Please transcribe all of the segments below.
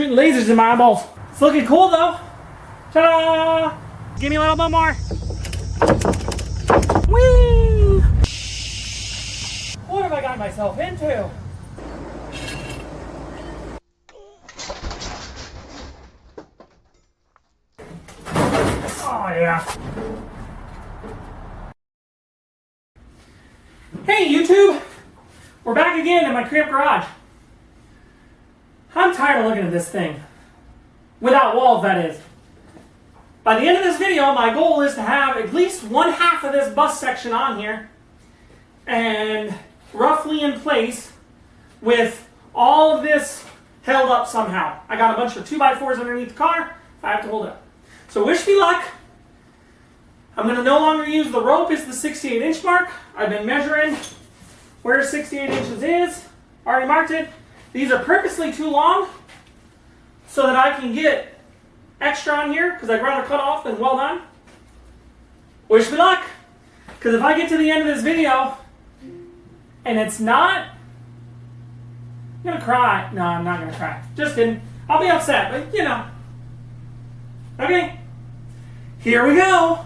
shooting lasers in my eyeballs. It's looking cool though. Ta-da! Give me a little bit more. Whee! What have I got myself into? Oh yeah. Hey YouTube! We're back again in my cramped garage. I'm tired of looking at this thing. Without walls, that is. By the end of this video, my goal is to have at least one half of this bus section on here and roughly in place with all of this held up somehow. I got a bunch of 2x4s underneath the car. I have to hold it up. So wish me luck. I'm going to no longer use the rope as the 68 inch mark. I've been measuring where 68 inches is. Already marked it. These are purposely too long so that I can get extra on here because I'd rather cut off than weld on. Wish me luck. Because if I get to the end of this video and it's not, I'm going to cry. No, I'm not going to cry. Just kidding. I'll be upset, but you know. Okay. Here we go.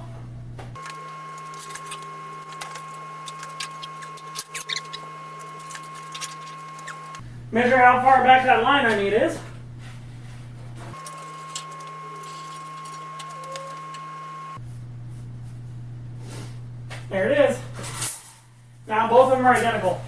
Measure how far back that line I need is. There it is. Now both of them are identical.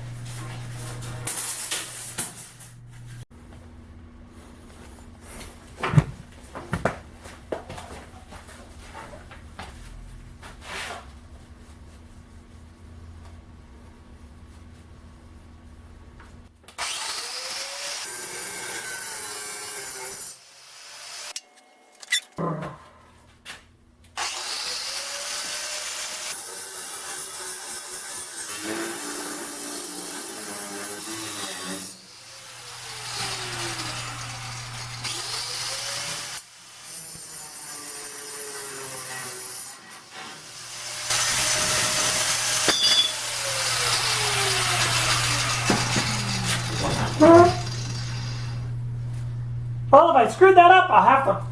Well, if I screwed that up, I'll have to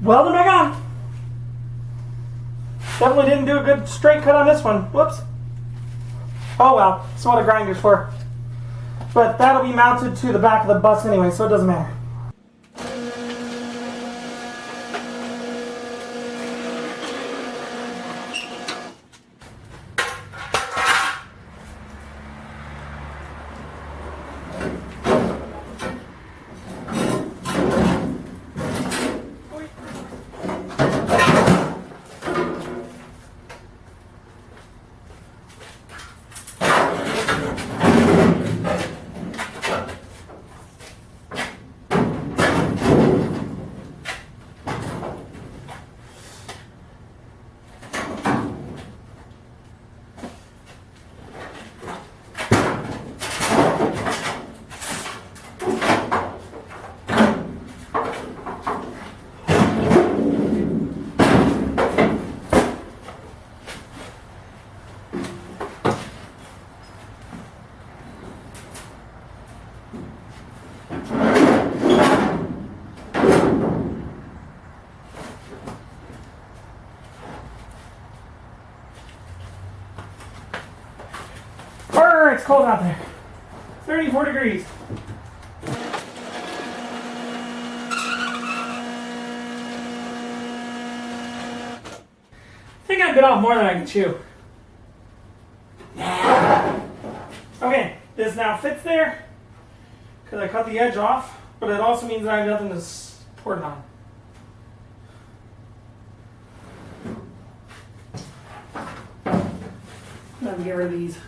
weld it back on. Definitely didn't do a good straight cut on this one. Whoops. Oh well, that's what a grinder's for. But that'll be mounted to the back of the bus anyway, so it doesn't matter. It's cold out there. 34 degrees. I think I bit off more than I can chew. Okay, this now fits there because I cut the edge off, but it also means I have nothing to support it on. Let me get rid of these.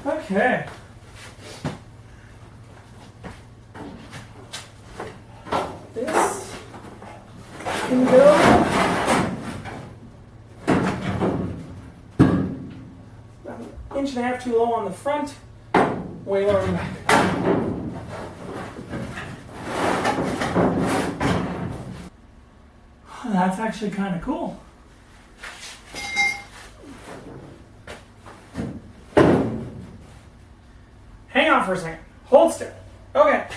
Okay. This can go inch and a half too low on the front, way lower on the back. That's actually kind of cool. Hang on for a second. Hold still. Okay.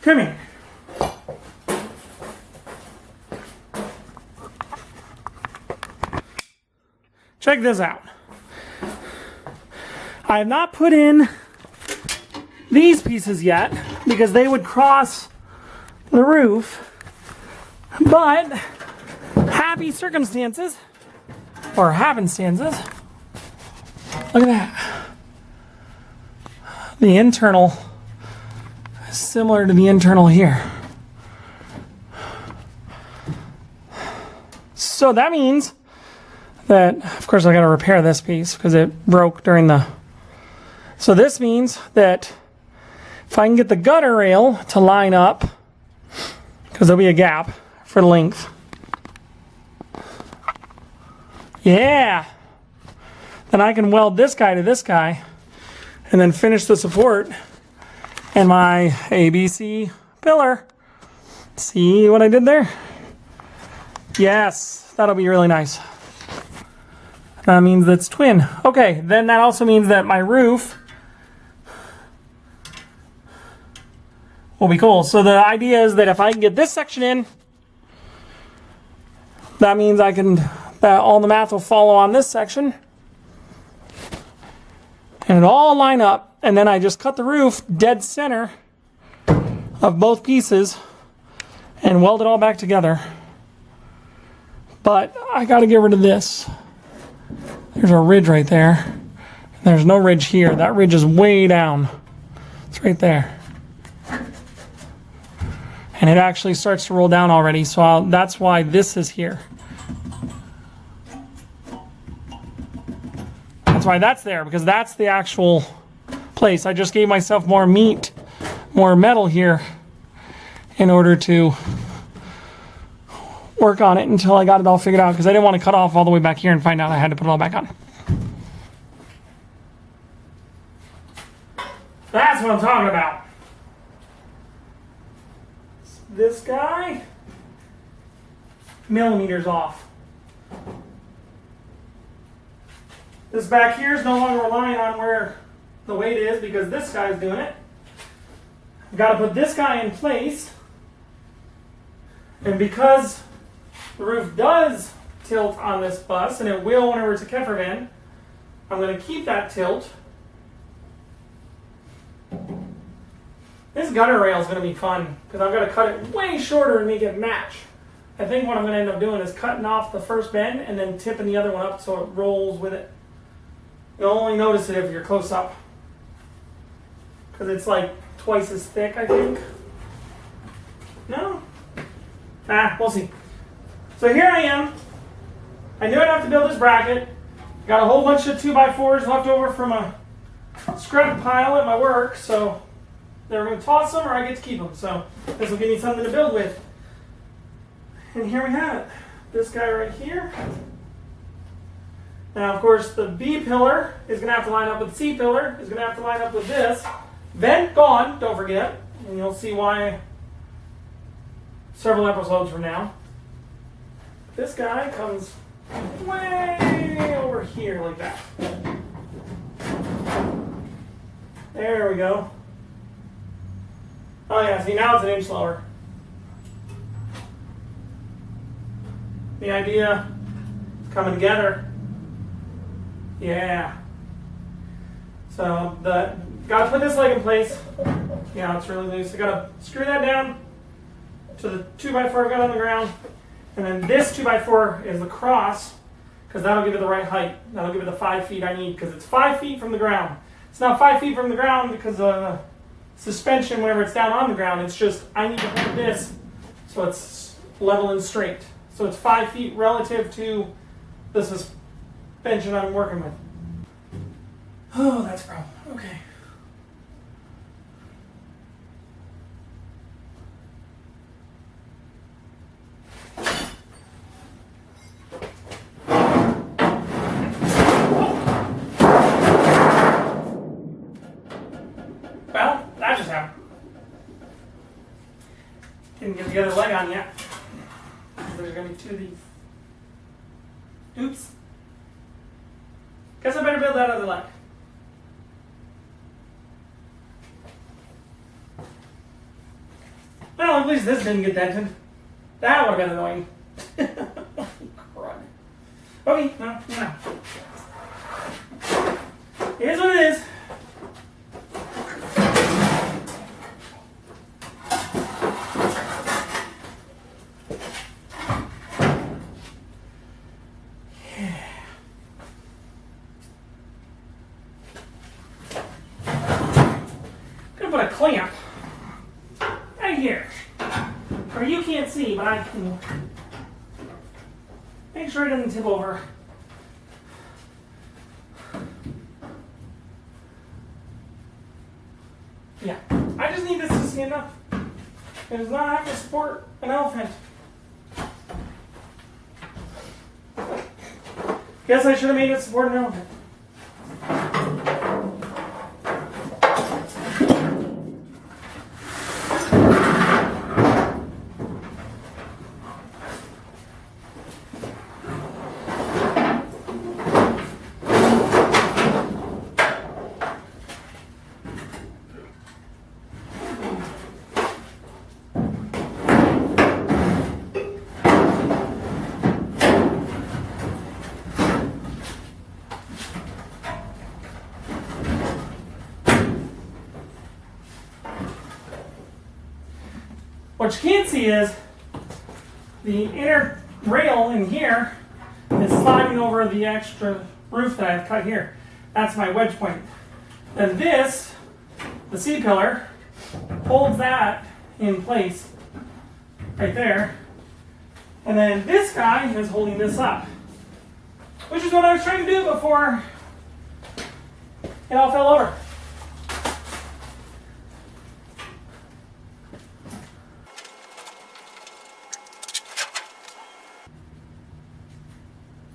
Come here. Check this out. I have not put in these pieces yet because they would cross the roof, but happy circumstances, or happenstances, look at that. The internal is similar to the internal here. So that means that, of course, I got to repair this piece because it broke during the... So this means that if I can get the gutter rail to line up, because there'll be a gap for length. Yeah! Then I can weld this guy to this guy and then finish the support and my ABC pillar. See what I did there? Yes, that'll be really nice. That means that's twin. Okay, then that also means that my roof will be cool. So the idea is that if I can get this section in, that means that all the math will follow on this section. And it all line up. And then I just cut the roof dead center of both pieces and weld it all back together. But I got to get rid of this. There's a ridge right there. There's no ridge here. That ridge is way down. It's right there. And it actually starts to roll down already, so that's why this is here. That's why that's there, because that's the actual place. I just gave myself more meat, more metal here in order to work on it until I got it all figured out, because I didn't want to cut off all the way back here and find out I had to put it all back on. That's what I'm talking about. This guy, millimeters off. This back here is no longer relying on where the weight is because this guy's doing it. I've got to put this guy in place. And because the roof does tilt on this bus, and it will whenever it's a Käfer van, I'm going to keep that tilt. This gutter rail is going to be fun because I've got to cut it way shorter and make it match. I think what I'm going to end up doing is cutting off the first bend and then tipping the other one up so it rolls with it. You'll only notice it if you're close up because it's like twice as thick, I think. No? We'll see. So here I am. I knew I'd have to build this bracket. Got a whole bunch of 2x4s left over from a scrap pile at my work, so they're going to toss them or I get to keep them. So this will give me something to build with. And here we have it. This guy right here. Now, of course, the B pillar is going to have to line up with C pillar. Is going to have to line up with this. Vent gone, don't forget. And you'll see why several episodes from now. This guy comes way over here like that. There we go. Oh yeah, see now it's an inch lower. The idea is coming together. Yeah. So gotta put this leg in place. Yeah, it's really loose. I gotta screw that down to the 2x4 I've got on the ground. And then this 2x4 is the cross, because that'll give it the right height. That'll give it the 5 feet I need, because it's 5 feet from the ground. It's not 5 feet from the ground because of suspension whenever it's down on the ground. It's just I need to hold this so it's level and straight. So it's 5 feet relative to the suspension I'm working with. Oh, that's a problem. Okay. Didn't get the other leg on yet. There's going to be two of these. Oops. Guess I better build that other leg. Well, at least this didn't get dented. That would have been annoying. Crud. Okay, no. It is what it is. Put a clamp right here, or you can't see, but I can make sure it doesn't tip over. Yeah, I just need this to stand up. It does not have to support an elephant. Guess I should have made it support an elephant. What you can't see is the inner rail in here is sliding over the extra roof that I've cut here. That's my wedge point. Then this, the C-pillar, holds that in place right there. And then this guy is holding this up, which is what I was trying to do before it all fell over.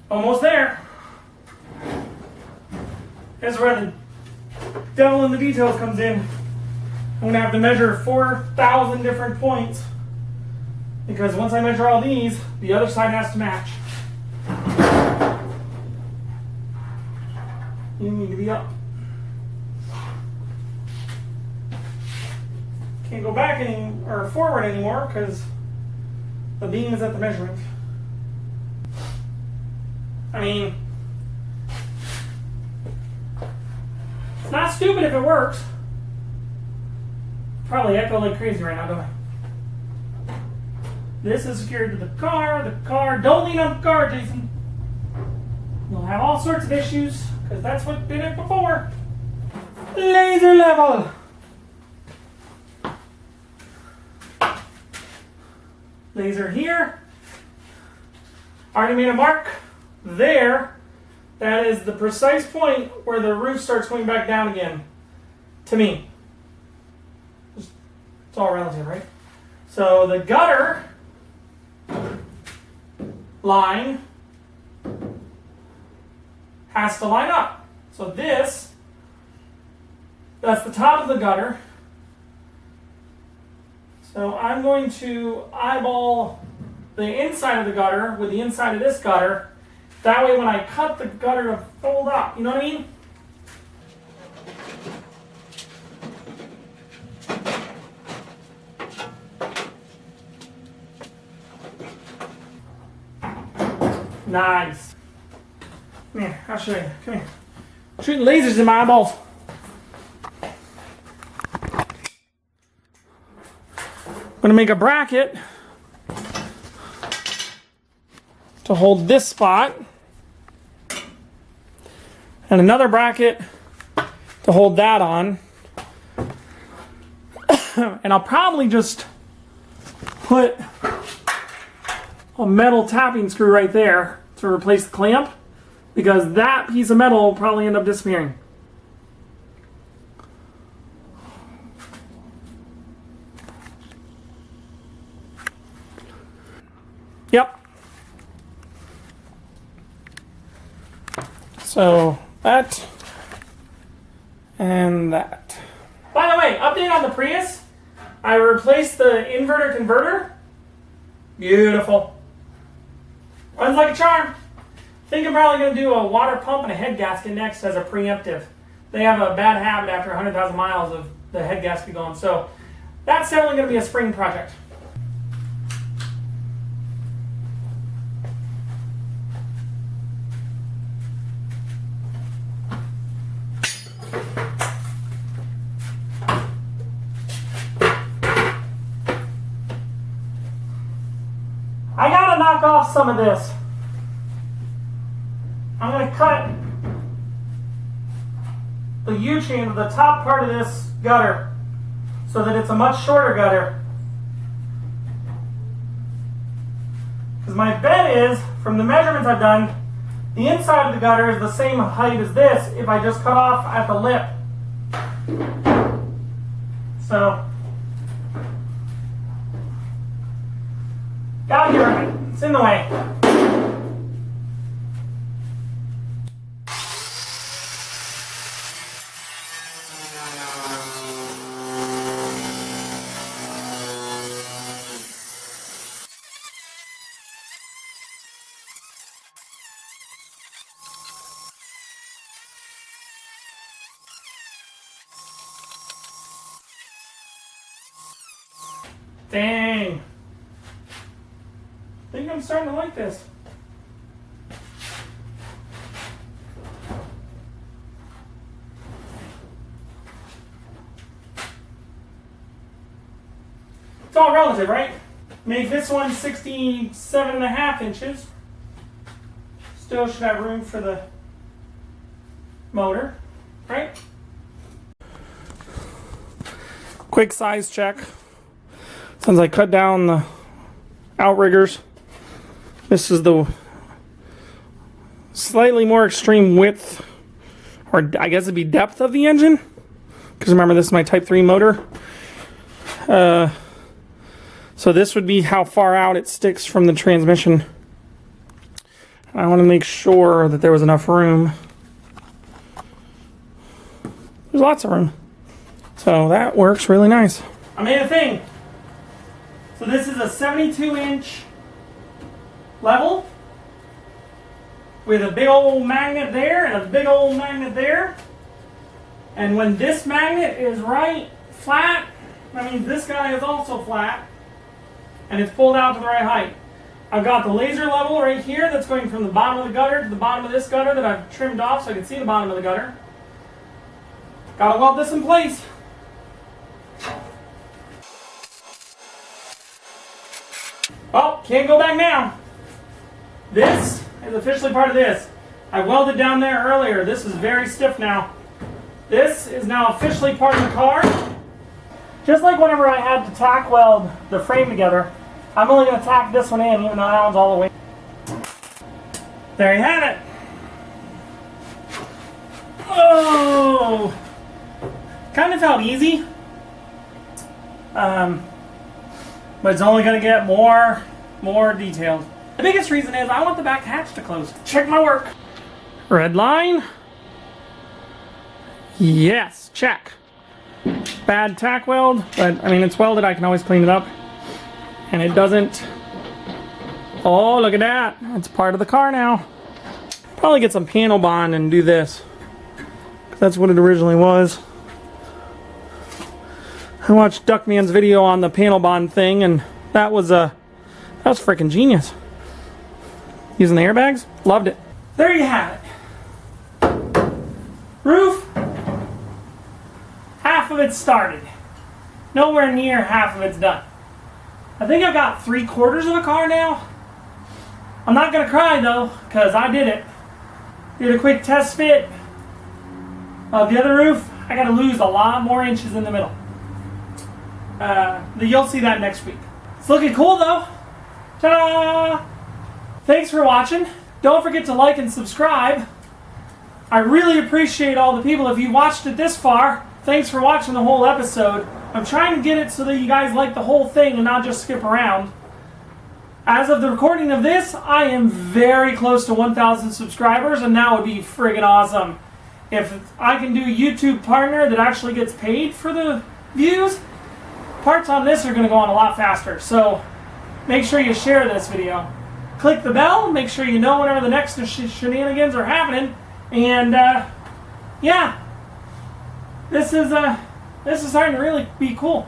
Almost there. Here's where the devil in the details comes in. I'm going to have to measure 4,000 different points, because once I measure all these, the other side has to match. You need to be up. Can't go back or forward anymore because the beam is at the measurement. I mean, it's not stupid if it works. Probably echo like crazy right now, don't I? This is secured to the car. Don't lean on the car, Jason. You'll have all sorts of issues, because that's what did it before. Laser level. Laser here. Already made a mark there. That is the precise point where the roof starts going back down again. To me. It's all relative, right? So the gutter line has to line up. So that's the top of the gutter. So I'm going to eyeball the inside of the gutter with the inside of this gutter. That way when I cut the gutter to fold up, you know what I mean? Nice. Come here, I'll show you. Come here. Shooting lasers in my eyeballs. I'm going to make a bracket to hold this spot, and another bracket to hold that on. And I'll probably just put a metal tapping screw right there to replace the clamp, because that piece of metal will probably end up disappearing. Yep. So that and that. By the way, update on the Prius. I replaced the inverter converter. Beautiful. Runs like a charm. I think I'm probably going to do a water pump and a head gasket next as a preemptive. They have a bad habit after 100,000 miles of the head gasket going. So that's definitely going to be a spring project. I gotta knock off some of this. I'm gonna cut the U-chain of the top part of this gutter so that it's a much shorter gutter. Because my bet is, from the measurements I've done, the inside of the gutter is the same height as this if I just cut off at the lip. So, gotta get rid of it. It's in the way. Dang. I think I'm starting to like this. It's all relative, right? Make this one 67.5 inches. Still should have room for the motor, right? Quick size check. Since I cut down the outriggers, this is the slightly more extreme width, or I guess it'd be depth of the engine. Because remember, this is my Type 3 motor. So this would be how far out it sticks from the transmission. I want to make sure that there was enough room. There's lots of room. So that works really nice. I made a thing. So this is a 72-inch level with a big old magnet there and a big old magnet there. And when this magnet is right flat, that means this guy is also flat and it's pulled out to the right height. I've got the laser level right here that's going from the bottom of the gutter to the bottom of this gutter that I've trimmed off so I can see the bottom of the gutter. Gotta weld this in place. Oh, can't go back now. This is officially part of this. I welded down there earlier. This is very stiff now. This is now officially part of the car. Just like whenever I had to tack weld the frame together, I'm only going to tack this one in, even though that one's all the way. There you have it. Oh, kind of felt easy. But it's only going to get more detailed. The biggest reason is I want the back hatch to close. Check my work. Red line. Yes, check. Bad tack weld, but I mean it's welded, I can always clean it up. And it doesn't. Oh, look at that. It's part of the car now. Probably get some panel bond and do this. 'Cause that's what it originally was. I watched Duckman's video on the panel bond thing, and that was freaking genius. Using the airbags, loved it. There you have it. Roof, half of it's started. Nowhere near half of it's done. I think I've got 3/4 of a car now. I'm not gonna cry though, because I did it. Did a quick test fit of the other roof. I gotta lose a lot more inches in the middle. You'll see that next week. It's looking cool though. Ta-da! Thanks for watching. Don't forget to like and subscribe. I really appreciate all the people. If you watched it this far, thanks for watching the whole episode. I'm trying to get it so that you guys like the whole thing and not just skip around. As of the recording of this, I am very close to 1,000 subscribers, and that would be friggin' awesome. If I can do a YouTube partner that actually gets paid for the views, parts on this are going to go on a lot faster. So make sure you share this video. Click the bell, make sure you know whenever the next shenanigans are happening. And yeah, this is starting to really be cool.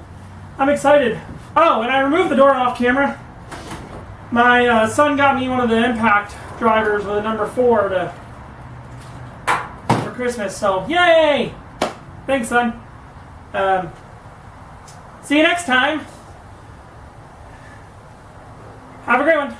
I'm excited. Oh, and I removed the door off camera. My son got me one of the impact drivers with a number 4 for Christmas. So yay! Thanks, son. See you next time. Have a great one.